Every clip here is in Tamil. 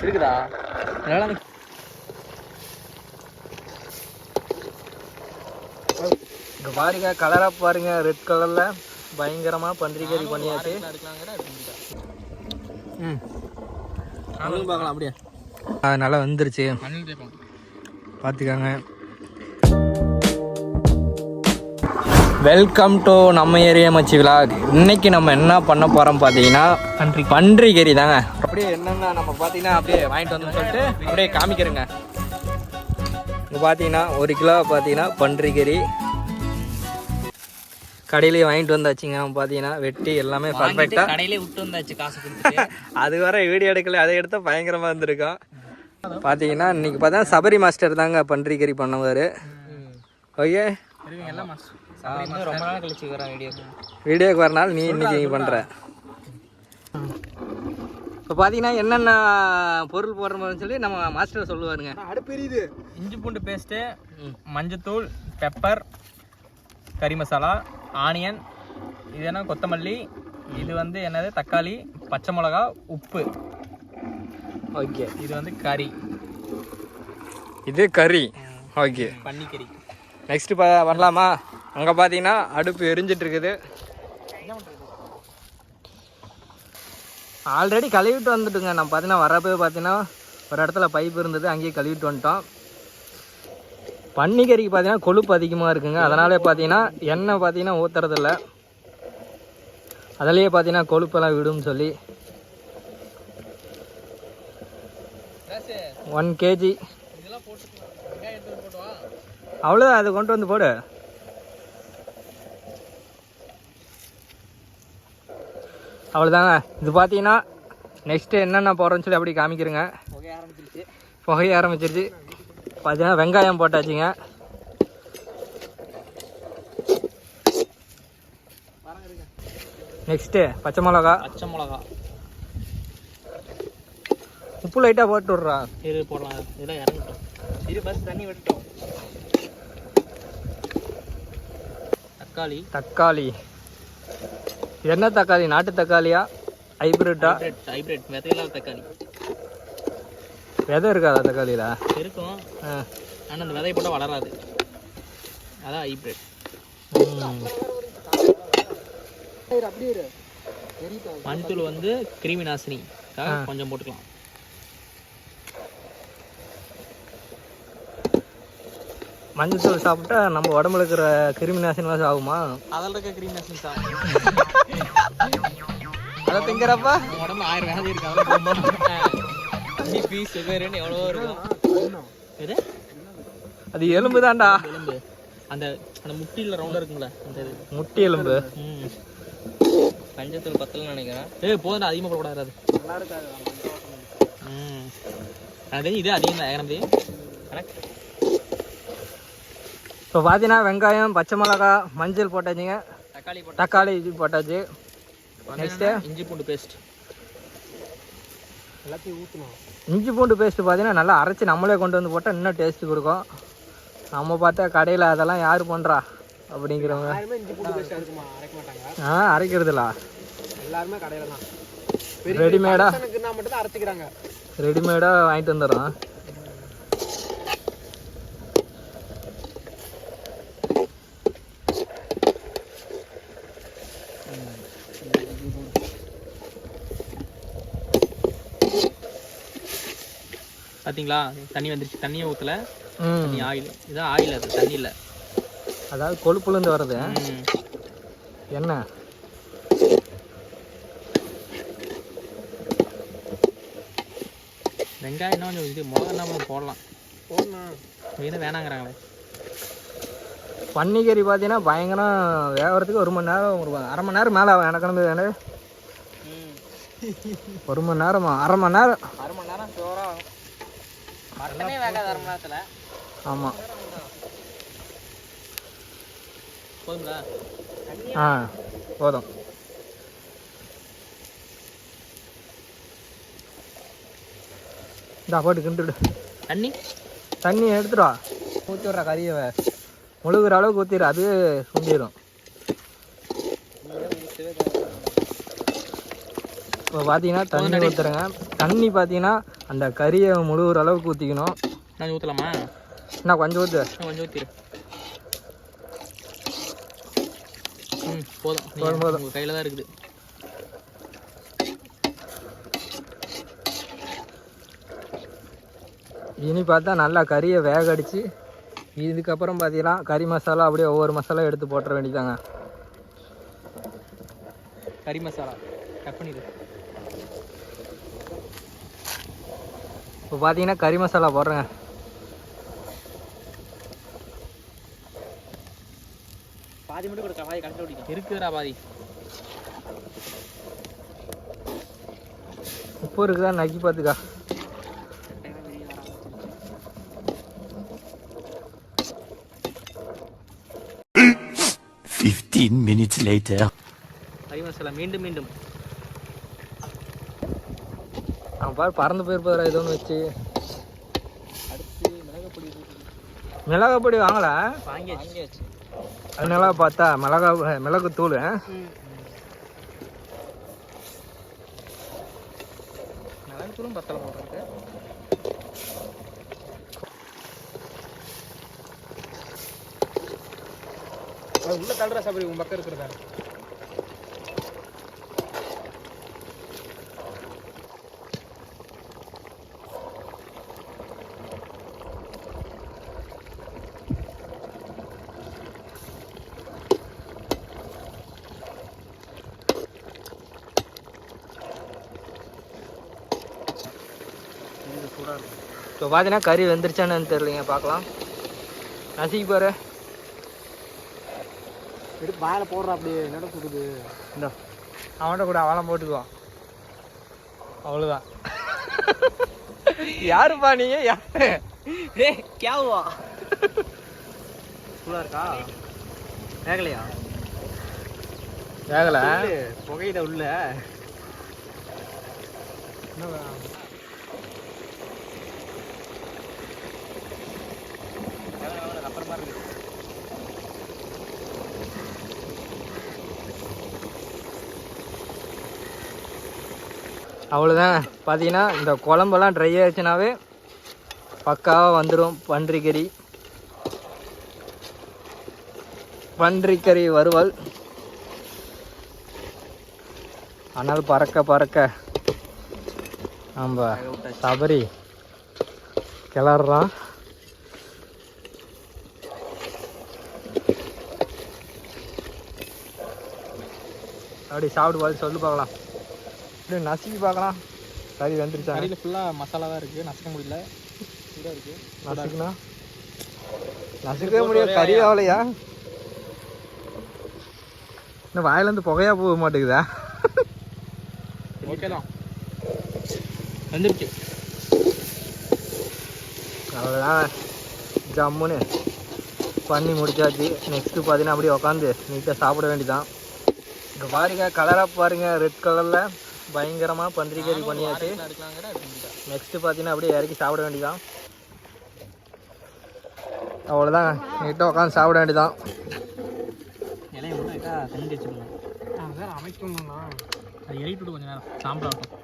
இருக்குதா? இங்க பாருங்க, கலரா பாருங்க, ரெட் கலர்ல பயங்கரமா பன்றி கறி பண்ணியாச்சு. பார்க்கலாம் அப்படியே. நல்லா வந்துருச்சு, பார்த்துக்கோங்க. வெல்கம் டு நம்ம ஏரியா மச்சி விலாக். இன்னைக்கு நம்ம என்ன பண்ண போகிறோம் பார்த்தீங்கன்னா பன்றி கறி தாங்க. அப்படியே என்னென்ன நம்ம பார்த்தீங்கன்னா அப்படியே வாங்கிட்டு வந்து சொல்லிட்டு அப்படியே காமிக்கிறேங்க. இங்கே பார்த்தீங்கன்னா 1 கிலோ பார்த்தீங்கன்னா பன்றி கறி கடையிலேயே வாங்கிட்டு வந்தாச்சுங்க. பார்த்தீங்கன்னா வெட்டி எல்லாமே பர்ஃபெக்டாக கடையிலே விட்டு வந்தாச்சு காசு கொடுத்து. அது வர வீடியோ எடுக்கல, அதை எடுத்தால் பயங்கரமாக இருந்திருக்கோம். பார்த்தீங்கன்னா இன்னைக்கு பார்த்தா சபரி மாஸ்டர் தாங்க பன்றி கறி பண்ணுவார். ஓகே, ரொம்ப நாள் கழிச்சு வரேன் வீடியோக்கு வரனால நீ இன்னைக்கு பண்ணுற. இப்போ பார்த்தீங்கன்னா என்னென்ன பொருள் போடுறோம்னு சொல்லி நம்ம மாஸ்டர் சொல்லுவாருங்க. அடுப்பெரியுது. இஞ்சி பூண்டு பேஸ்ட்டு, மஞ்சத்தூள், பெப்பர், கறி மசாலா, ஆனியன், இது என்ன கொத்தமல்லி, இது வந்து என்னது தக்காளி, பச்சை மிளகா, உப்பு. ஓகே, இது வந்து கறி. இது கறி. ஓகே, பன்னிக்கறி. நெக்ஸ்ட்டு வரலாமா? அங்கே பார்த்தீங்கன்னா அடுப்பு எரிஞ்சிட்டு இருக்குது. ஆல்ரெடி கழுவிட்டு வந்துட்டுங்க. நம்ம பார்த்தீங்கன்னா வரப்போ பார்த்தீங்கன்னா ஒரு இடத்துல பைப் இருந்தது, அங்கேயே கழுவிட்டு வந்துட்டோம். பன்னிக்கறிக்கு பார்த்தீங்கன்னா கொழுப்பு அதிகமாக இருக்குங்க. அதனாலே பார்த்தீங்கன்னா எண்ணெய் பார்த்தீங்கன்னா ஊற்றுறதில்ல, அதிலேயே பார்த்தீங்கன்னா கொழுப்பெல்லாம் விடும்னு சொல்லி 1 kg அவ்வளோதான். அது கொண்டு வந்து போடு. அவ்வளோதாங்க. இது பார்த்தீங்கன்னா நெக்ஸ்ட்டு என்னென்ன போடுறோன்னு சொல்லி அப்படி காமிக்கிறேங்க. புகைய ஆரம்பிச்சிருச்சு. பார்த்தீங்கன்னா வெங்காயம் போட்டாச்சுங்க. நெக்ஸ்ட்டு பச்சை மிளகா. உப்பு லைட்டாக போட்டு விட்றா. இது போடலாம், இதெல்லாம் இறங்கட்டும். இது பஸ் தண்ணி விட்டுட்டோம். தக்காளி. என்ன தக்காளி? நாட்டு தக்காளியா ஹைப்ரிட்டா? ஹைப்ரிட் விதையில்லாத தக்காளி. விதை இருக்காதா தக்காளியில்? இருக்கும், ஆனால் அந்த விதை போட்டால் வளராது. அதான் ஹைப்ரிட். மண்தூள் வந்து கிருமி நாசினி கொஞ்சம் போட்டுக்கலாம். மஞ்சள் சாப்பிட்டா நம்ம உடம்புல இருக்கிற கிருமி நாசினிலாம் ஆகுமா? அதில் இருக்க கிருமி நாசினி சாப்பிடும். அதை திங்கிறப்ப உடம்பு 1000 வியாதி இருக்கு. பிபி சுகர்னு எவ்வளோ இருக்கும். எது? அது எலும்பு தான்டா. எலும்பு அந்த அந்த முட்டியில் ரவுண்டாக இருக்குங்களா, அந்த இது முட்டி எலும்பு. பஞ்சத்தூள் பத்தலன்னு நினைக்கிறேன். போதும், அதிகமாக போடக்கூடாது. அது நல்லா இருக்காது. அது இது அதிகம் தான் எனக்கு கரெக்ட். இப்போ பார்த்தீங்கன்னா வெங்காயம், பச்சை மிளகா, மஞ்சள் போட்டாச்சுங்க. தக்காளி இது போட்டாச்சு. நெக்ஸ்ட்டு இஞ்சி பூண்டு பேஸ்ட் எல்லாத்தையும் ஊற்றணும். இஞ்சி பூண்டு பேஸ்ட்டு பார்த்தீங்கன்னா நல்லா அரைச்சி நம்மளே கொண்டு வந்து போட்டால் இன்னும் டேஸ்ட்டு கொடுக்கும். நம்ம பார்த்தா கடையில் அதெல்லாம் யார் பண்ணுறா அப்படிங்கிறவங்க. அரைக்கிறதுல எல்லாருமே கடையில் தான் ரெடிமேடாக அரைச்சிக்கிறாங்க. ரெடிமேடாக வாங்கிட்டு வந்துடுறோம். பார்த்தீங்களா, தண்ணி வந்துருச்சு. தண்ணியை ஊற்றல, தண்ணி ஆயில். இதுதான் ஆயில், அது தண்ணி இல்லை. அதாவது கொழுப்புலேருந்து வர்றது என்ன. வெங்காயம் என்ன கொஞ்சம் இது மிளகா என்ன போடலாம். இது வேணாங்கிறாங்களே. பன்னிக்கறி பார்த்தீங்கன்னா பயங்கரம் வேகிறதுக்கு 1 மணி நேரம், ஒரு 1/2 மணி நேரம் மேலே ஆகும். எனக்கு வேணும் 1 மணி நேரமா? 1/2 மணி நேரம். 1/2 மணி நேரம் சோறாக மட்டனே வேகாது 1/2 மணி நேரத்தில். ஆமாம். போதுங்களா? போதும். இந்தா போட்டு கிண்டுடு. தண்ணி எடுத்துடா, ஊற்றி விட்றா. கறியை முழுகிற அளவுக்கு ஊற்றிடு, அதுவே சுண்டிடும். இப்போ பார்த்தீங்கன்னா தண்ணி ஊற்றுறேங்க. தண்ணி பார்த்தீங்கன்னா அந்த கறியை முழுகிற அளவுக்கு ஊற்றிக்கணும். நான் ஊற்றலாமா? நான் கொஞ்சம் ஊற்று. கொஞ்சம் ஊற்றிடு. போதும் போதும். உங்கள் கையில் தான் இருக்குது. இனி பார்த்தா நல்லா கறியை வேக அடித்து இதுக்கப்புறம் பார்த்தீங்கன்னா கறி மசாலா அப்படியே ஒவ்வொரு மசாலா எடுத்து போட்டுற வேண்டியதாங்க. கறி மசாலா கட் பண்ணிடு. இப்போ பார்த்தீங்கன்னா கறி மசாலா போடுறேங்க. பாதி மட்டும் கொடுக்க, பாதி கணக்கில் ஓடிக்கும். இருக்குதுடா பாதி. உப்பு இருக்குதா நக்கி பார்த்துக்கா. minutes later. கறி மசாலா மீண்டும் மீண்டும். அவன் பாரு பறந்து போயிருப்பதா ஏதோ ஒன்று வச்சு. அடுத்து மிளகாப்பொடி. மிளகாப்பொடி வாங்கல, வாங்கியாச்சு. அதனால பார்த்தா மிளகு தூள். மிளகு தூளும் பத்தலை போடுறது. அது உள்ள தள்ளுற சபரி உன் பக்கம் இருக்கிறதா. இப்போ பார்த்தீங்கன்னா கறி வெந்துருச்சான்னு தெரியலைங்க, பார்க்கலாம். நசிக்கு பாரு. எடுத்து வாயில் போடுறா, அப்படியே நட சுடுது. இந்த அவன்கிட்ட கூட அவளம் போட்டுக்குவான், அவ்வளோதான். யாருப்பா நீங்க? யாரு? கேவா சூடாக இருக்கா? வேகலையா? வேகலை, புகையில உள்ள. அப்புறமா இருக்கு. அவ்வளோதான். பார்த்தீங்கன்னா இந்த குழம்பெல்லாம் ட்ரை ஆயிடுச்சுனாவே பக்காவாக வந்துடும் பன்றிக்கறி. பன்றிக்கறி வறுவல். ஆனால் பறக்க பறக்க நம்ம சபரி கிளறான். அப்படி சாப்பிடு பார்த்து சொல்லு பார்க்கலாம். இப்படி நசுக்கி பார்க்கலாம். கறி வந்துருச்சா? கறியில் ஃபுல்லாக மசாலா தான் இருக்குது, நசுக்க முடியல. சூடாக இருக்குது. நசுக்குனா நசுக்கவே முடியாது, கறி ஆகலையா? இன்னும் வாயிலேருந்து புகையா போக மாட்டேங்குதா? ஓகே தான், வந்துருச்சு. அவ்வளோதான், ஜம்முன்னு பண்ணி முடிச்சாச்சு. நெக்ஸ்ட்டு பார்த்தீங்கன்னா அப்படியே உட்காந்து நீட்டாக சாப்பிட வேண்டியதான். இங்கே பாருங்க, கலராக பாருங்க, ரெட் கலரில் பயங்கரமாக பன்றிக்கறி பண்ணியாச்சு. நெக்ஸ்ட்டு பார்த்தீங்கன்னா அப்படியே இறக்கி சாப்பிட வேண்டியதான். அவ்வளோதான், நீட்டாக உட்காந்து சாப்பிட வேண்டியதான். இலையை விட தண்ணி வச்சுக்கணும். அதான் அமைக்கணும்னா அது இறைட்டு கொஞ்சம் நேரம் சாம்பிளாகட்டும்.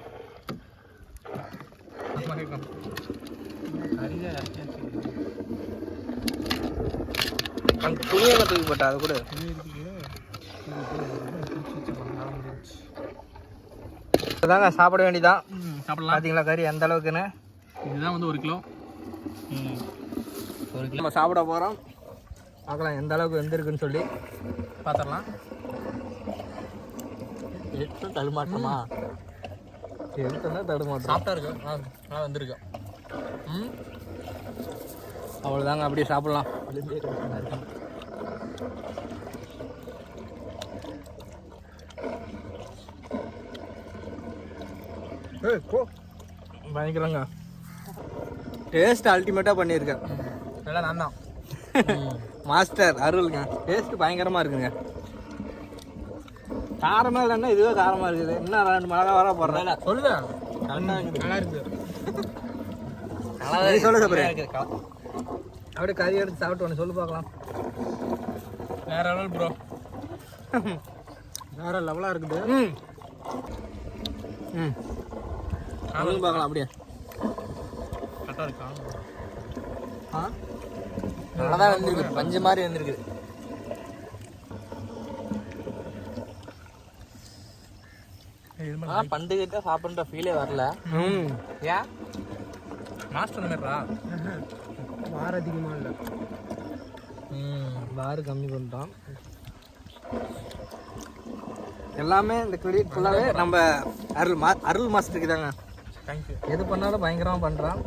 கறிதான் இறச்சாச்சு. அந்த துணியை தூக்கி போட்டா அது கூட தாங்க சாப்பிட வேண்டியதான். சாப்பிடலாம். பார்த்தீங்களா கறி எந்த அளவுக்குன்னு? இதுதான் வந்து 1 கிலோ. 1 கிலோ நம்ம சாப்பிட போகிறோம். பார்க்கலாம் எந்த அளவுக்கு வெந்திருக்குன்னு சொல்லி பார்த்துடலாம். எடுத்து தடுமாட்டமா? எடுத்தோன்னா தடுமாட்டம். சாப்பிட்டா இருக்கு, நல்லா வந்திருக்கு. அவ்வளோதாங்க, அப்படியே சாப்பிட்லாம். பயங்கரங்க, டேஸ்ட் அல்டிமேட்டாக பண்ணியிருக்கேன். நல்லா நான் தான் மாஸ்டர் அருள்ங்க. டேஸ்ட் பயங்கரமாக இருக்குங்க. காரமாக இல்லைன்னா இதுவே காரமாக இருக்குது. இன்னும் 2 மிளகா வர போடுறேன். சொல்லுங்க. நல்லா இருக்குது. நல்லா சொல்லு சாப்பிட்றேன். அப்படியே கறி எடுத்து சாப்பிட்டு ஒன்று சொல்லு பார்க்கலாம். வேற லெவல் ப்ரோ, வேற லெவலாக இருக்குது. ம் அதுவும் பார்க்கலாம் அப்படியே. கரெக்டாக இருக்கா? ஆ நல்லா தான் வந்துருக்கு, பஞ்சு மாதிரி வந்துருக்கு. ஆனால் பண்டிகைட்ட சாப்பிட்ற ஃபீலே வரல. ஏன் மாஸ்டர் அந்த மாதிரிடா வார அதிகமாக இல்லை. பாரு கம்மி பண்ணிட்டோம். எல்லாமே இந்த கிரெடிட் ஃபுல்லாகவே நம்ம அருள் மாஸ்டருக்கு தாங்க. தேங்க்யூ. எது பண்ணாலும் பயங்கரமாக பண்ணுறான்.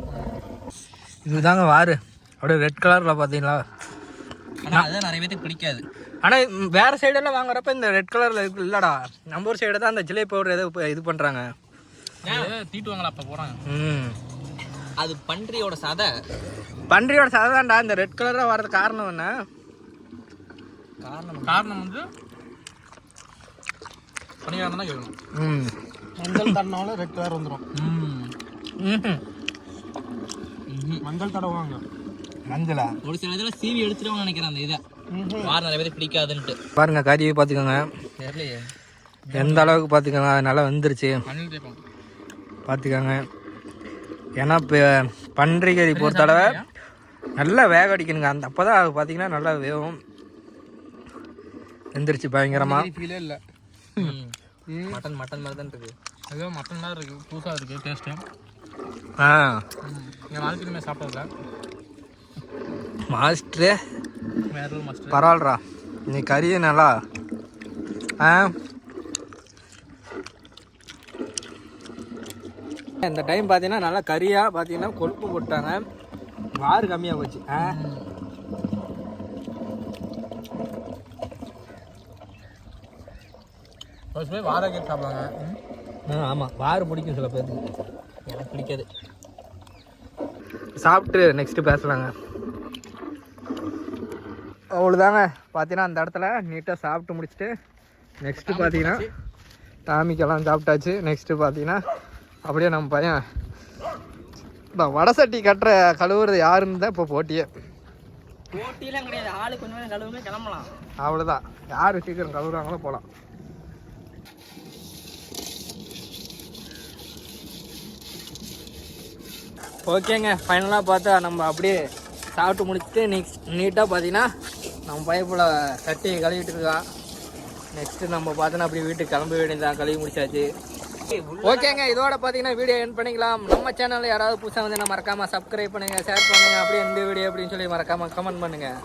இதுதாங்க வாரு அப்படியே ரெட் கலரில் பார்த்தீங்களா. ஆனால் அதுதான் நிறைய பேருக்கு பிடிக்காது. ஆனால் வேறு சைடெல்லாம் வாங்குறப்ப இந்த ரெட் கலரில் இருக்கு இல்லைடா. நம்ம ஒரு சைடு தான் அந்த ஜிலேபி பவுடர் எதோ இது பண்ணுறாங்க. தீட்டுவாங்களா அப்போ போகிறாங்க. அது பன்றியோட சதை. பன்றியோட சதை தான்டா இந்த ரெட் கலராக வர்றது காரணம் என்ன? காரணம் வந்து பணியாரம் தான் கேட்கணும். மஞ்சள் தடனாலும் ரெட் கலர் வந்துடும். மஞ்சள் தடவாங்க. மஞ்சளா ஒரு சில இதில் சீவி எடுத்துருவாங்க நினைக்கிறேன். அந்த இதை வாரம் நிறைய பேருக்கு பிடிக்காதுன்ட்டு. பாருங்க கறியை பார்த்துக்கோங்க தெரியலையே எந்த அளவுக்கு பார்த்துக்கோங்க. அது நல்லா வந்துருச்சு மண்ணில் தேய்ப்போம் பார்த்துக்கோங்க. ஏன்னா இப்போ பன்றி கறி பொறுத்தளவை நல்லா வேக அடிக்கணுங்க. அந்த அப்போ தான் அது பார்த்தீங்கன்னா நல்லா வேகும். வெந்துருச்சு பயங்கரமாக. ஃபீலே இல்லை. மட்டன் மாதிரி தான் இருக்குது. அதுவும் மட்டன் மாதிரி இருக்குது. புதுசாக இருக்குது டேஸ்ட்டு. ஆ என் வாழ்க்கையுமே சாப்பிட்டதில்ல. மாஸ்டரு வேற ஒரு மாஸ்டர் பரவாயில்லடா. நீ கறியை நல்லா இந்த டைம் பார்த்தீங்கன்னா நல்லா கறியாக பார்த்தீங்கன்னா கொழுப்பு போட்டாங்க. வாறு கம்மியாக போச்சு. ஒரு சில பேர் வார கேட்டு சாப்பிடுவாங்க. ஆமாம் வாறு பிடிக்கும் சில பேருக்கு. எனக்கு பிடிக்காது. சாப்பிட்டு நெக்ஸ்ட்டு பேசலாங்க. அவ்வளோதாங்க பார்த்தீங்கன்னா அந்த இடத்துல நீட்டாக சாப்பிட்டு முடிச்சுட்டு நெக்ஸ்ட்டு பார்த்தீங்கன்னா டாமிக்கெல்லாம் சாப்பிட்டாச்சு. நெக்ஸ்ட்டு பார்த்தீங்கன்னா அப்படியே நம்ம பையன் இந்த வடை சட்டி கட்டுற கழுவுறது யாருன்னு தான் இப்போ போட்டியே. போட்டியெல்லாம் கிடையாது. ஆளு கொஞ்சம் கழுவுமே கிளம்பலாம். அவ்வளோதான். யார் சீக்கிரம் கழுவுறாங்களோ போகலாம். ஓகேங்க ஃபைனலாக பார்த்தா நம்ம அப்படியே சாப்பிட்டு முடிச்சுட்டு நீட்டாக பார்த்தீங்கன்னா நம்ம பைப்பில் சட்டி கழுவிட்டு இருக்கான். நெக்ஸ்ட்டு நம்ம பார்த்தோன்னா அப்படியே வீட்டுக்கு கிளம்ப வேண்டியதான். கழுவி முடிச்சாச்சு. ஓகேங்க இதோட பார்த்தீங்கன்னா வீடியோ எண்ட் பண்ணிக்கலாம். நம்ம சேனலில் யாராவது புதுசாக வந்து மறக்காமல் சப்ஸ்கிரைப் பண்ணுங்கள், ஷேர் பண்ணுங்கள். அப்படியே இந்த வீடியோ அப்படின்னு சொல்லி மறக்காமல் கமெண்ட் பண்ணுங்கள்.